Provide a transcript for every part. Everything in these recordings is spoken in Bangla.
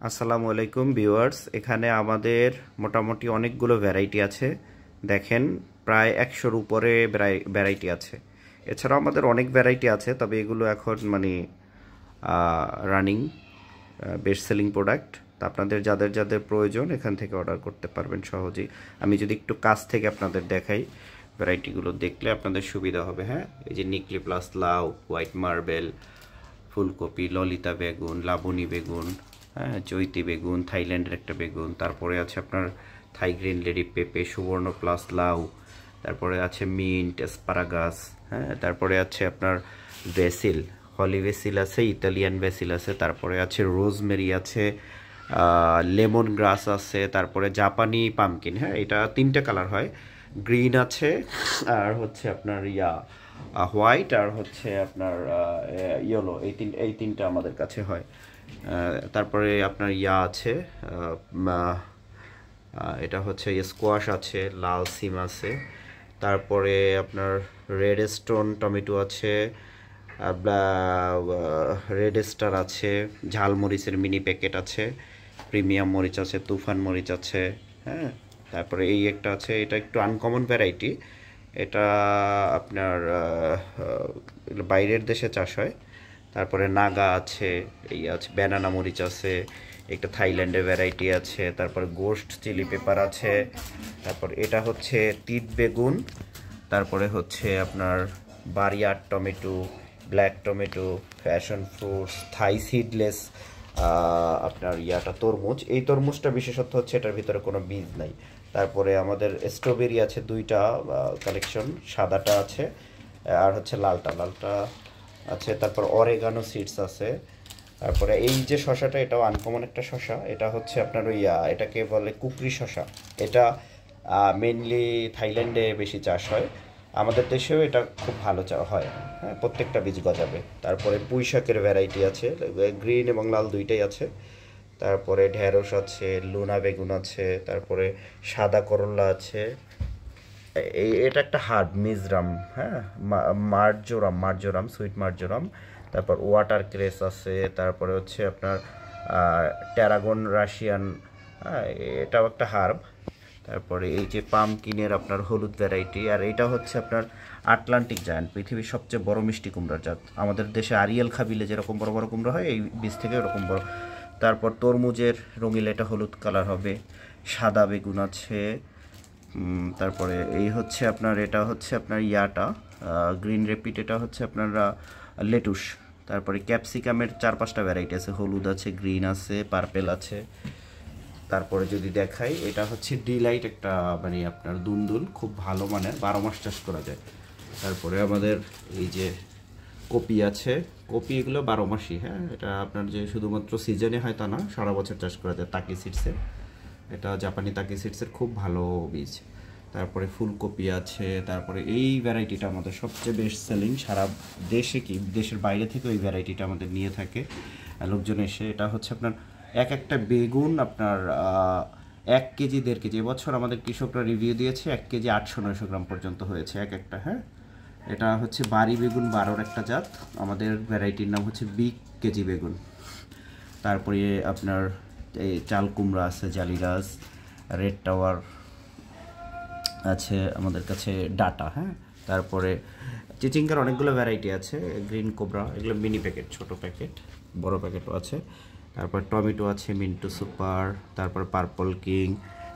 আসসালামু আলাইকুম ভিউয়ার্স, এখানে আমাদের মোটামুটি অনেকগুলো ভ্যারাইটি আছে। দেখেন, প্রায় 100-র উপরে ভ্যারাইটি আছে। এছাড়াও আমাদের অনেক ভ্যারাইটি আছে, তবে এগুলো এখন রানিং বেস্ট সেলিং প্রোডাক্ট। তা আপনাদের যাদের যাদের প্রয়োজন এখান থেকে অর্ডার করতে পারবেন সহজেই। আমি যদি একটু কাছ থেকে আপনাদের দেখাই, ভ্যারাইটিগুলো দেখলে আপনাদের সুবিধা হবে। হ্যাঁ, এই যে নিকলি প্লাস লাউ, হোয়াইট মার্বেল, ফুলকপি, ললিতা বেগুন, লাবণী বেগুন, হ্যাঁ, চৈতি বেগুন, থাইল্যান্ডের একটা বেগুন, তারপরে আছে আপনার থাই গ্রিন লেডি পেঁপে, সুবর্ণ প্লাস লাউ, তারপরে আছে মিন্ট, অ্যাসপারাগাস, হ্যাঁ, তারপরে আছে আপনার বেসিল, হলি বেসিল আছে, ইতালিয়ান বেসিল আছে, তারপরে আছে রোজমেরি আছে, লেমন গ্রাস আছে, তারপরে জাপানি পামকিন। হ্যাঁ, এটা 3টে কালার হয়, গ্রিন আছে, আর হচ্ছে আপনার হোয়াইট, আর হচ্ছে আপনার ইয়েলো। এই তিনটা আমাদের কাছে হয়। তারপরে আপনার আছে, এটা হচ্ছে স্কোয়াশ আছে, লাল সিম আছে, তারপরে আপনার রেড স্টোন টমেটো আছে, রেড স্টার আছে, ঝাল মরিচের মিনি প্যাকেট আছে, প্রিমিয়াম মরিচ আছে, তুফান মরিচ আছে। হ্যাঁ, তারপরে এই একটা আছে, এটা একটু আনকমন ভ্যারাইটি। এটা আপনার বাইরের দেশে চাষ হয়। তারপরে নাগা আছে, এই আছে ব্যানানা মরিচ আছে, একটা থাইল্যান্ডের ভ্যারাইটি আছে, তারপরে গোস্ট চিলি পেপার আছে, তারপর এটা হচ্ছে তিত বেগুন, তারপরে হচ্ছে আপনার বারিয়ার tomato, black tomato, passion fruits, Thai seedless, আপনার তরমুজ। এই তরমুজটা বিশেষত্ব হচ্ছে এটার ভিতরে কোনো বীজ নাই। তারপরে আমাদের স্ট্রবেরি আছে 2টা কালেকশন, সাদাটা আছে আর হচ্ছে লালটা আছে। তারপর অরেগানো সিডস আছে। তারপরে এই যে শশাটা, এটাও আনকমন একটা শশা। এটা হচ্ছে আপনার এটাকে বলে কুকরি শশা। এটা মেনলি থাইল্যান্ডে বেশি চাষ হয়, আমাদের দেশেও এটা খুব ভালো হয়। হ্যাঁ, প্রত্যেকটা বীজ গজাবে। তারপরে পুঁই শাকের ভ্যারাইটি আছে, গ্রিন এবং লাল দুইটাই আছে। তারপরে ঢেঁড়স আছে, লুনা বেগুন আছে, তারপরে সাদা করলা আছে। এটা একটা হার্ব, মিজরাম, হ্যাঁ, মার্জোরাম, সুইট মার্জোরাম। তারপর ওয়াটার ক্রেস আছে, তারপরে হচ্ছে আপনার ট্যারাগন রাশিয়ান, হ্যাঁ, এটাও একটা হার্ব। তারপরে এই যে পামকিনের আপনার হলুদ ভ্যারাইটি, আর এটা হচ্ছে আপনার আটলান্টিক জায়ান্ট, পৃথিবীর সবচেয়ে বড় মিষ্টি কুমড়ার জাত। আমাদের দেশে আরিয়েল খাবিলে যেরকম বড় বড় কুমড়া হয়, এই বীজ থেকে এরকম বড়। তারপর তরমুজের রঙিলা, এটা হলুদ কালার হবে। সাদা বেগুন আছে। তারপরে এই হচ্ছে আপনার, এটা হচ্ছে আপনার গ্রিন রেপিড, এটা হচ্ছে আপনার লেটুস। তারপরে ক্যাপসিকামের 4-5টা ভ্যারাইটি আছে, হলুদ আছে, গ্রিন আছে, পার্পেল আছে। তারপরে যদি দেখাই, এটা হচ্ছে ডিলাইট, একটা আপনার দুন্দুল, খুব ভালো মানের, 12 মাস চাষ করা যায়। তারপরে আমাদের এই যে কপি আছে, কপি এগুলো 12 মাসই। হ্যাঁ, এটা আপনার যে শুধুমাত্র সিজনে হয় তা না, সারা বছর চাষ করা যায়। তাকি সিডসের, এটা জাপানি তাকি সিডসের খুব ভালো বীজ। তারপরে ফুলকপি আছে। তারপরে এই ভ্যারাইটিটা আমাদের সবচেয়ে বেস্ট সেলিং, সারা দেশে কি দেশের বাইরে থেকে ওই ভ্যারাইটিটা আমাদের নিয়ে থাকে লোকজন এসে। এটা হচ্ছে আপনার একটা বেগুন আপনার 1 কেজি 1.5 কেজি। এবছর আমাদের কৃষকরা রিভিউ দিয়েছে 1 কেজি 800-900 গ্রাম পর্যন্ত হয়েছে একটা। হ্যাঁ, এটা হচ্ছে বাড়ি বেগুন 12-র একটা জাত। আমাদের ভ্যারাইটির নাম হচ্ছে বিগ কেজি বেগুন। তারপরে আপনার এই চাল কুমড়া আছে, জালিরাজ, রেড টাওয়ার আছে আমাদের কাছে, ডাটা। হ্যাঁ, তারপরে চিচিঙ্গার অনেকগুলো ভ্যারাইটি আছে, গ্রিন কোবরা, এগুলো মিনি প্যাকেট, ছোট প্যাকেট, বড় প্যাকেটও আছে। তারপর টমেটো আছে, মিন্টু সুপার, তারপর পার্পল কিং।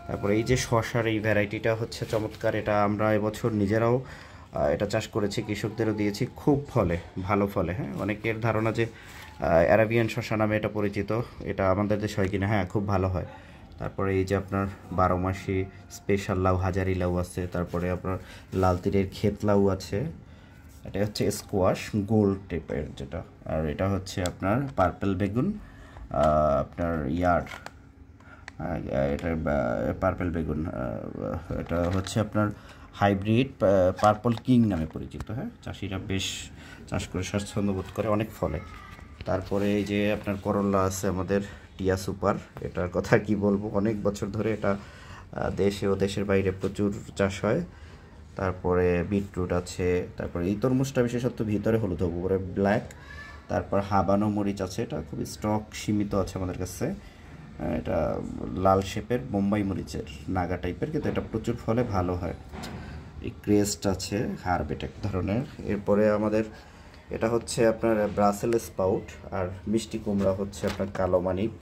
তারপরে এই যে শশার এই ভ্যারাইটিটা হচ্ছে চমৎকার। এটা আমরা এবছর নিজেরাও এটা চাষ করেছি, কৃষকদেরও দিয়েছি, খুব ভালো ফলে। হ্যাঁ, অনেকের ধারণা যে অ্যারাবিয়ান শশা নামে এটা পরিচিত, এটা আমাদের দেশে হয় কিনা, হ্যাঁ, খুব ভালো হয়। তারপরে এই যে আপনার 12 মাসি স্পেশাল লাউ, হাজারি লাউ আছে। তারপরে আপনার লাল তীরের ক্ষেত লাউ আছে, এটা হচ্ছে স্কোয়াশ গোল্ড টাইপের যেটা। আর এটা হচ্ছে আপনার পার্পেল বেগুন, আপনার এটা পার্পেল বেগুন, এটা হচ্ছে আপনার হাইব্রিড পার্পল কিং নামে পরিচিত। হ্যাঁ, চাষিরা বেশ চাষ করে স্বাচ্ছন্দ্য বোধ করে, অনেক ফলে। তারপরে এই যে আপনার করলা আছে আমাদের, টিয়া সুপার, এটার কথা কি বলবো, অনেক বছর ধরে এটা দেশে ও দেশের বাইরে প্রচুর চাষ হয়। তারপরে বিটরুট আছে। তারপরে এই তরমুজটা বিশেষত ভিতরে হলুদ, উপরে ব্ল্যাক। তারপর হাবানো মরিচ আছে, এটা খুবই স্টক সীমিত আছে আমাদের কাছে। এটা লাল শেপের বোম্বাই মরিচের নাগা টাইপের, কিন্তু এটা প্রচুর ফলে ভালো হয়। এই ক্রেস্ট আছে হারবেট এক ধরনের। এরপরে আমাদের এটা হচ্ছে আপনার ব্রাসেল স্পাউট, আর মিষ্টি কুমড়া হচ্ছে আপনার কালো মানিক,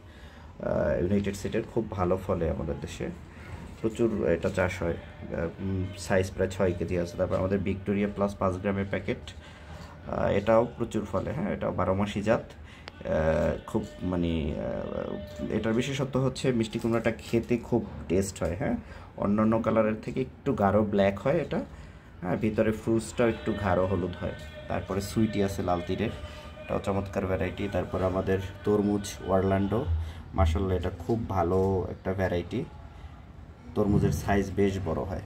ইউনাইটেড স্টেটের খুব ভালো ফলে আমাদের দেশে, প্রচুর এটা চাষ হয়। সাইজ প্রায় 6 কেজি আছে। তারপর আমাদের ভিক্টোরিয়া প্লাস 5 গ্রামের প্যাকেট, এটাও প্রচুর ফলে। হ্যাঁ, এটাও 12 মাসি জাত। খুব মানে এটার বিশেষত্ব হচ্ছে মিষ্টি কুমড়াটা খেতে খুব টেস্ট হয়। হ্যাঁ, অন্যান্য কালারের থেকে একটু গাঢ় ব্ল্যাক হয় এটা। হ্যাঁ, ভিতরে ফ্রুটসটাও একটু গাঢ় হলুদ হয়। তারপরে সুইটি আছে লাল তীরের, এটাও চমৎকার ভ্যারাইটি। তারপর আমাদের তরমুজ ওয়ারল্যান্ডো, মাসাল্লাহ এটা খুব ভালো একটা ভ্যারাইটি। তরমুজের সাইজ বেশ বড় হয়।